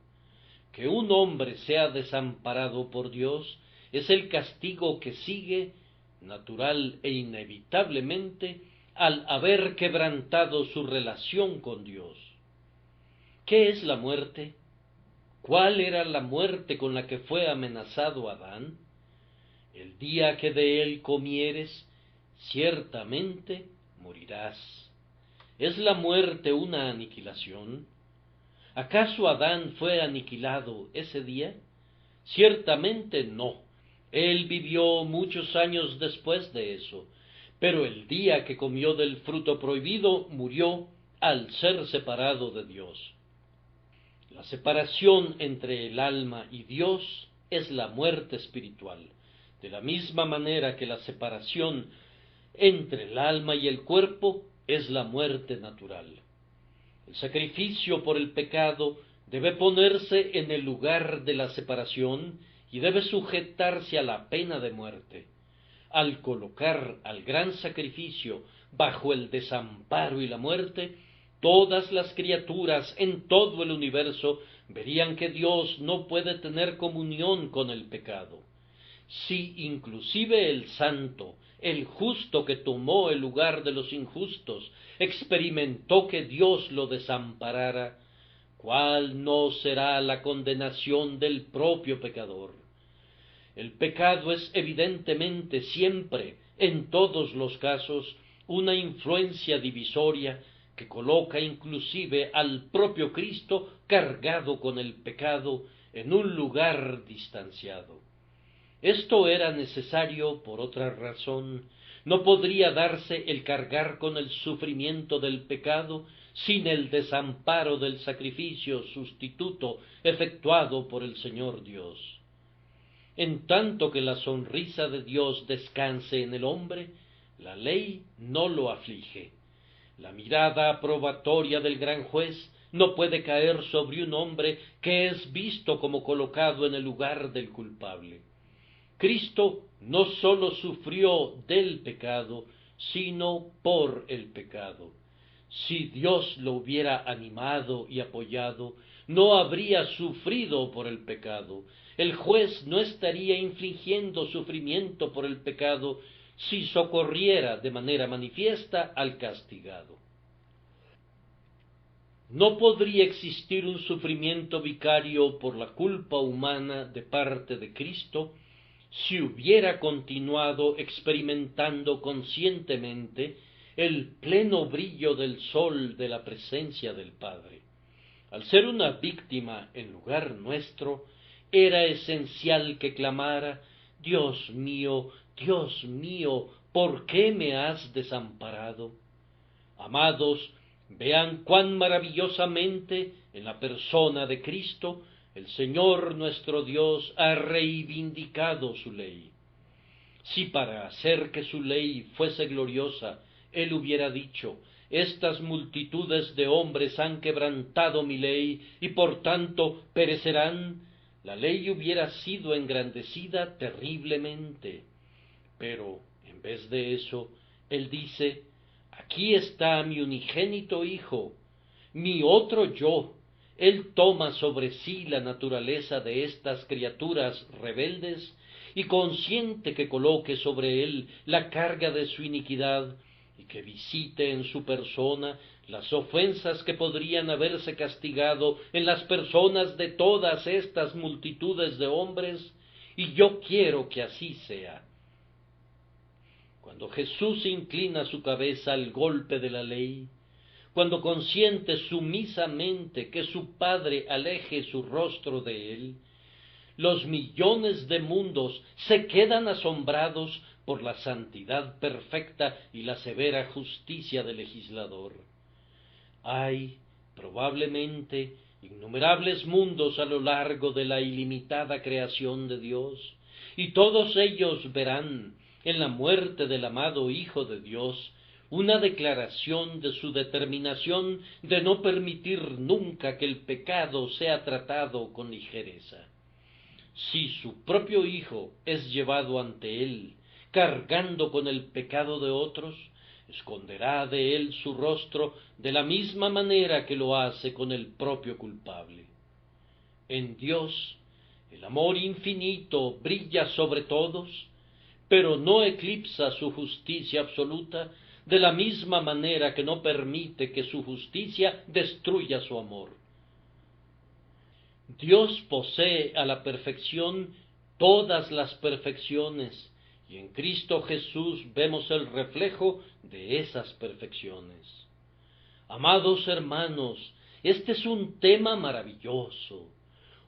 Que un hombre sea desamparado por Dios es el castigo que sigue, natural e inevitablemente, al haber quebrantado su relación con Dios. ¿Qué es la muerte? ¿Cuál era la muerte con la que fue amenazado Adán? El día que de él comieres, ciertamente morirás. ¿Es la muerte una aniquilación? ¿Acaso Adán fue aniquilado ese día? Ciertamente no. Él vivió muchos años después de eso, pero el día que comió del fruto prohibido murió al ser separado de Dios. La separación entre el alma y Dios es la muerte espiritual, de la misma manera que la separación entre el alma y el cuerpo es la muerte natural. El sacrificio por el pecado debe ponerse en el lugar de la separación y debe sujetarse a la pena de muerte. Al colocar al gran sacrificio bajo el desamparo y la muerte, todas las criaturas en todo el universo verían que Dios no puede tener comunión con el pecado. Si inclusive el santo, el justo que tomó el lugar de los injustos, experimentó que Dios lo desamparara, ¿cuál no será la condenación del propio pecador? El pecado es evidentemente siempre, en todos los casos, una influencia divisoria que coloca inclusive al propio Cristo cargado con el pecado en un lugar distanciado. Esto era necesario por otra razón. No podría darse el cargar con el sufrimiento del pecado sin el desamparo del sacrificio sustituto efectuado por el Señor Dios. En tanto que la sonrisa de Dios descanse en el hombre, la ley no lo aflige. La mirada aprobatoria del gran juez no puede caer sobre un hombre que es visto como colocado en el lugar del culpable. Cristo no sólo sufrió del pecado, sino por el pecado. Si Dios lo hubiera animado y apoyado, no habría sufrido por el pecado. El juez no estaría infligiendo sufrimiento por el pecado si socorriera de manera manifiesta al castigado. No podría existir un sufrimiento vicario por la culpa humana de parte de Cristo si hubiera continuado experimentando conscientemente el pleno brillo del sol de la presencia del Padre. Al ser una víctima en lugar nuestro, era esencial que clamara: Dios mío, ¿por qué me has desamparado? Amados, vean cuán maravillosamente en la persona de Cristo el Señor nuestro Dios ha reivindicado su ley. Si para hacer que su ley fuese gloriosa, Él hubiera dicho: estas multitudes de hombres han quebrantado mi ley y por tanto perecerán, la ley hubiera sido engrandecida terriblemente. Pero, en vez de eso, Él dice: aquí está mi unigénito Hijo, mi otro yo. Él toma sobre sí la naturaleza de estas criaturas rebeldes y consiente que coloque sobre él la carga de su iniquidad y que visite en su persona las ofensas que podrían haberse castigado en las personas de todas estas multitudes de hombres, y yo quiero que así sea. Cuando Jesús inclina su cabeza al golpe de la ley, cuando consiente sumisamente que su Padre aleje su rostro de él, los millones de mundos se quedan asombrados por la santidad perfecta y la severa justicia del legislador. Hay, probablemente, innumerables mundos a lo largo de la ilimitada creación de Dios, y todos ellos verán, en la muerte del amado Hijo de Dios, una declaración de su determinación de no permitir nunca que el pecado sea tratado con ligereza. Si su propio Hijo es llevado ante él, cargando con el pecado de otros, esconderá de él su rostro de la misma manera que lo hace con el propio culpable. En Dios, el amor infinito brilla sobre todos, pero no eclipsa su justicia absoluta, de la misma manera que no permite que su justicia destruya su amor. Dios posee a la perfección todas las perfecciones, y en Cristo Jesús vemos el reflejo de esas perfecciones. Amados hermanos, este es un tema maravilloso.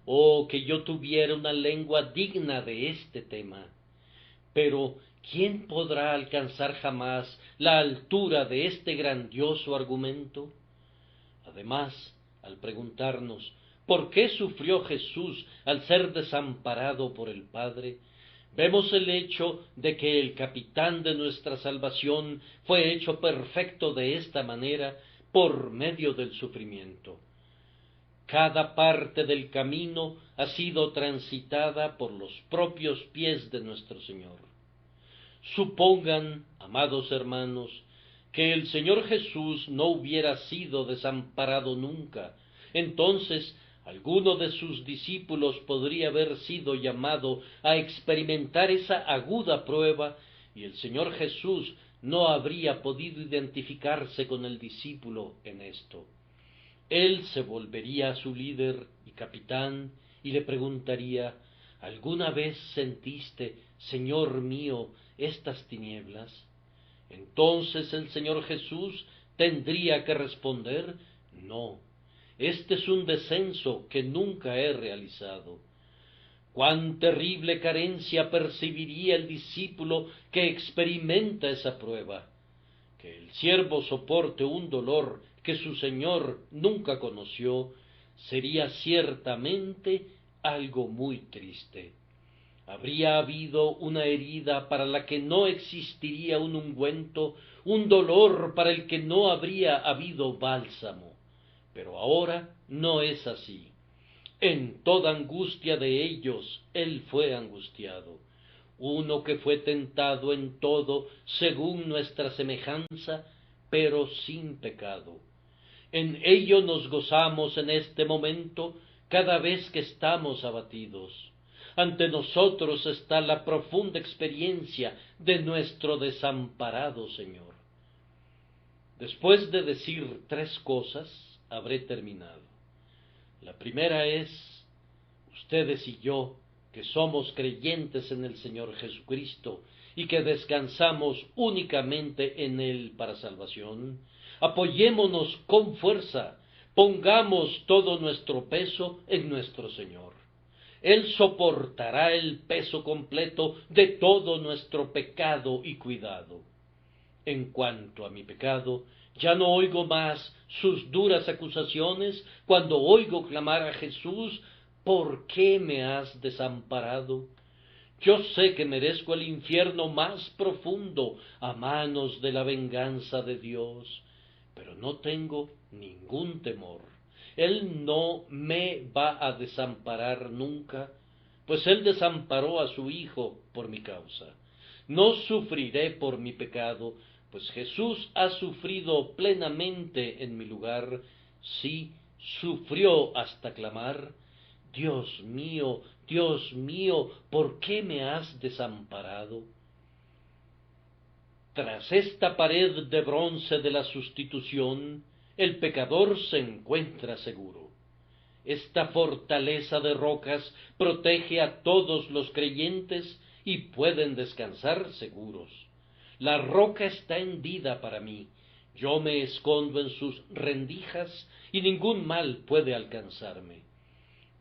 Oh, que yo tuviera una lengua digna de este tema. Pero, ¿quién podrá alcanzar jamás la altura de este grandioso argumento? Además, al preguntarnos ¿por qué sufrió Jesús al ser desamparado por el Padre?, vemos el hecho de que el capitán de nuestra salvación fue hecho perfecto de esta manera por medio del sufrimiento. Cada parte del camino ha sido transitada por los propios pies de nuestro Señor. Supongan, amados hermanos, que el Señor Jesús no hubiera sido desamparado nunca. Entonces, alguno de sus discípulos podría haber sido llamado a experimentar esa aguda prueba, y el Señor Jesús no habría podido identificarse con el discípulo en esto. Él se volvería a su líder y capitán y le preguntaría: ¿alguna vez sentiste, Señor mío, estas tinieblas? Entonces el Señor Jesús tendría que responder: no, este es un descenso que nunca he realizado. Cuán terrible carencia percibiría el discípulo que experimenta esa prueba. Que el siervo soporte un dolor que su Señor nunca conoció sería ciertamente algo muy triste. Habría habido una herida para la que no existiría un ungüento, un dolor para el que no habría habido bálsamo. Pero ahora no es así. En toda angustia de ellos él fue angustiado. Uno que fue tentado en todo según nuestra semejanza, pero sin pecado. En ello nos gozamos en este momento cada vez que estamos abatidos. Ante nosotros está la profunda experiencia de nuestro desamparado Señor. Después de decir 3 cosas, habré terminado. La primera es: ustedes y yo, que somos creyentes en el Señor Jesucristo y que descansamos únicamente en Él para salvación, apoyémonos con fuerza, pongamos todo nuestro peso en nuestro Señor. Él soportará el peso completo de todo nuestro pecado y cuidado. En cuanto a mi pecado, ya no oigo más sus duras acusaciones cuando oigo clamar a Jesús: ¿por qué me has desamparado? Yo sé que merezco el infierno más profundo a manos de la venganza de Dios, pero no tengo ningún temor. Él no me va a desamparar nunca, pues Él desamparó a su Hijo por mi causa. No sufriré por mi pecado, pues Jesús ha sufrido plenamente en mi lugar. Sí, sufrió hasta clamar: Dios mío, ¿por qué me has desamparado? Tras esta pared de bronce de la sustitución, el pecador se encuentra seguro. Esta fortaleza de rocas protege a todos los creyentes y pueden descansar seguros. La roca está hendida para mí, yo me escondo en sus rendijas y ningún mal puede alcanzarme.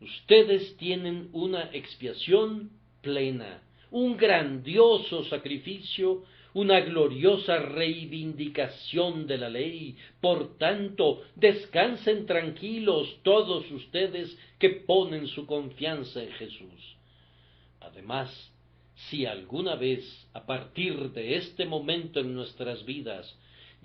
Ustedes tienen una expiación plena, un grandioso sacrificio, una gloriosa reivindicación de la ley. Por tanto, descansen tranquilos todos ustedes que ponen su confianza en Jesús. Además, si alguna vez, a partir de este momento en nuestras vidas,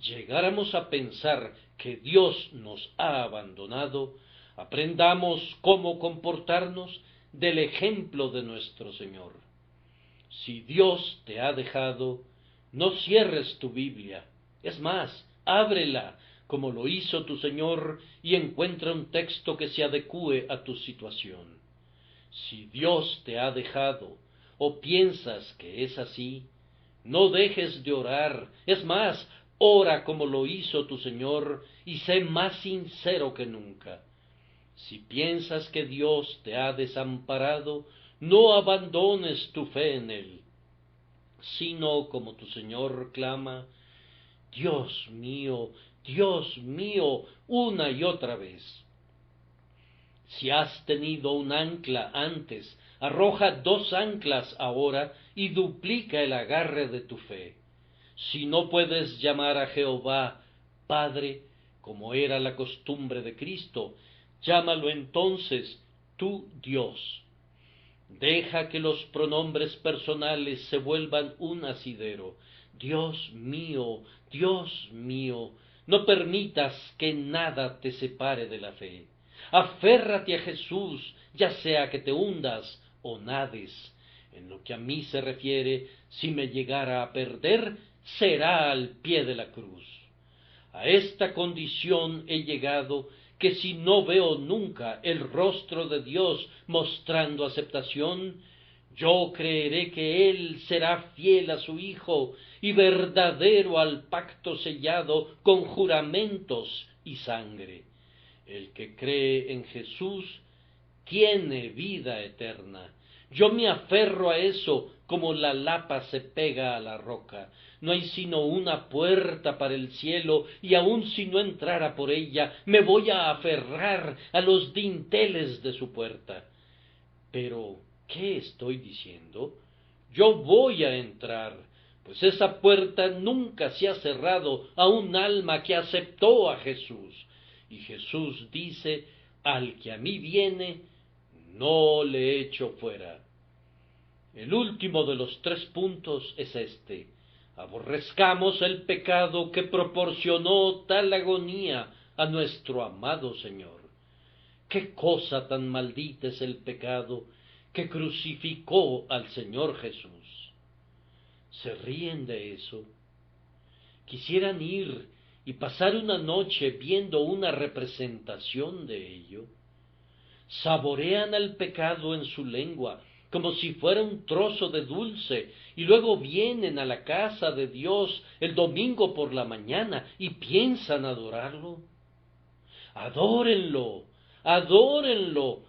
llegáramos a pensar que Dios nos ha abandonado, aprendamos cómo comportarnos del ejemplo de nuestro Señor. Si Dios te ha dejado, no cierres tu Biblia. Es más, ábrela, como lo hizo tu Señor, y encuentra un texto que se adecúe a tu situación. Si Dios te ha dejado, o piensas que es así, no dejes de orar. Es más, ora como lo hizo tu Señor, y sé más sincero que nunca. Si piensas que Dios te ha desamparado, no abandones tu fe en Él, sino como tu Señor clama: Dios mío, una y otra vez. Si has tenido un ancla antes, arroja 2 anclas ahora y duplica el agarre de tu fe. Si no puedes llamar a Jehová Padre, como era la costumbre de Cristo, llámalo entonces tu Dios. Deja que los pronombres personales se vuelvan un asidero. Dios mío, no permitas que nada te separe de la fe. Aférrate a Jesús, ya sea que te hundas o nades. En lo que a mí se refiere, si me llegara a perder, será al pie de la cruz. A esta condición he llegado, que si no veo nunca el rostro de Dios mostrando aceptación, yo creeré que Él será fiel a su Hijo y verdadero al pacto sellado con juramentos y sangre. El que cree en Jesús tiene vida eterna. Yo me aferro a eso como la lapa se pega a la roca. No hay sino una puerta para el cielo, y aun si no entrara por ella, me voy a aferrar a los dinteles de su puerta. Pero, ¿qué estoy diciendo? Yo voy a entrar, pues esa puerta nunca se ha cerrado a un alma que aceptó a Jesús. Y Jesús dice, al que a mí viene, no le echo fuera. El último de los 3 puntos es este: aborrezcamos el pecado que proporcionó tal agonía a nuestro amado Señor. Qué cosa tan maldita es el pecado que crucificó al Señor Jesús. ¿Se ríen de eso? ¿Quisieran ir y pasar una noche viendo una representación de ello? Saborean al pecado en su lengua como si fuera un trozo de dulce, y luego vienen a la casa de Dios el domingo por la mañana y piensan adorarlo. Adórenlo, adórenlo,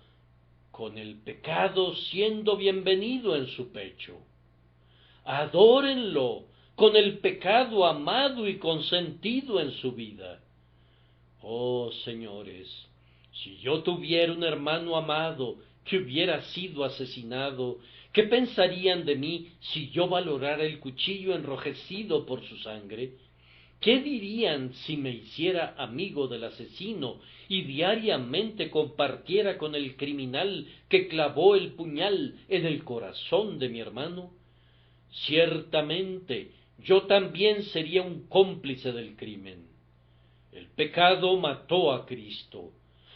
con el pecado siendo bienvenido en su pecho. Adórenlo, con el pecado amado y consentido en su vida. Oh, señores, si yo tuviera un hermano amado que hubiera sido asesinado, ¿qué pensarían de mí si yo valorara el cuchillo enrojecido por su sangre? ¿Qué dirían si me hiciera amigo del asesino y diariamente compartiera con el criminal que clavó el puñal en el corazón de mi hermano? Ciertamente, yo también sería un cómplice del crimen. El pecado mató a Cristo.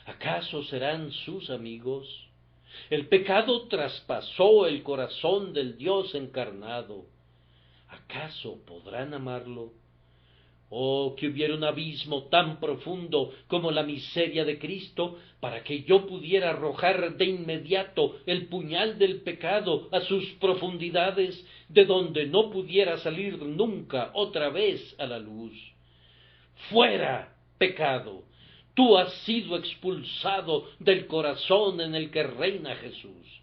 ¿Acaso serán sus amigos? El pecado traspasó el corazón del Dios encarnado. ¿Acaso podrán amarlo? Oh, que hubiera un abismo tan profundo como la miseria de Cristo, para que yo pudiera arrojar de inmediato el puñal del pecado a sus profundidades, de donde no pudiera salir nunca otra vez a la luz. ¡Fuera, pecado! Tú has sido expulsado del corazón en el que reina Jesús.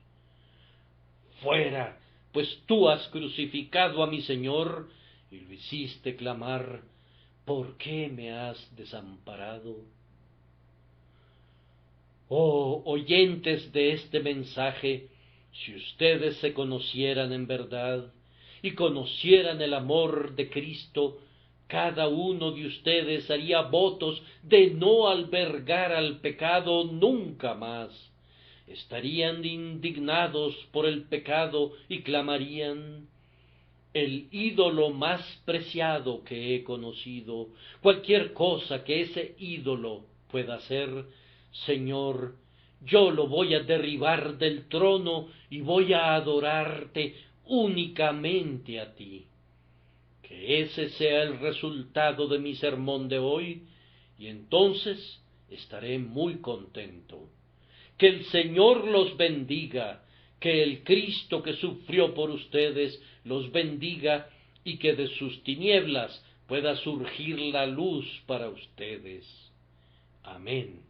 ¡Fuera! Pues tú has crucificado a mi Señor y lo hiciste clamar: ¿por qué me has desamparado? Oh, oyentes de este mensaje, si ustedes se conocieran en verdad y conocieran el amor de Cristo, cada uno de ustedes haría votos de no albergar al pecado nunca más. Estarían indignados por el pecado y clamarían: el ídolo más preciado que he conocido, cualquier cosa que ese ídolo pueda hacer, Señor, yo lo voy a derribar del trono y voy a adorarte únicamente a ti. Que ese sea el resultado de mi sermón de hoy, y entonces estaré muy contento. Que el Señor los bendiga, que el Cristo que sufrió por ustedes los bendiga, y que de sus tinieblas pueda surgir la luz para ustedes. Amén.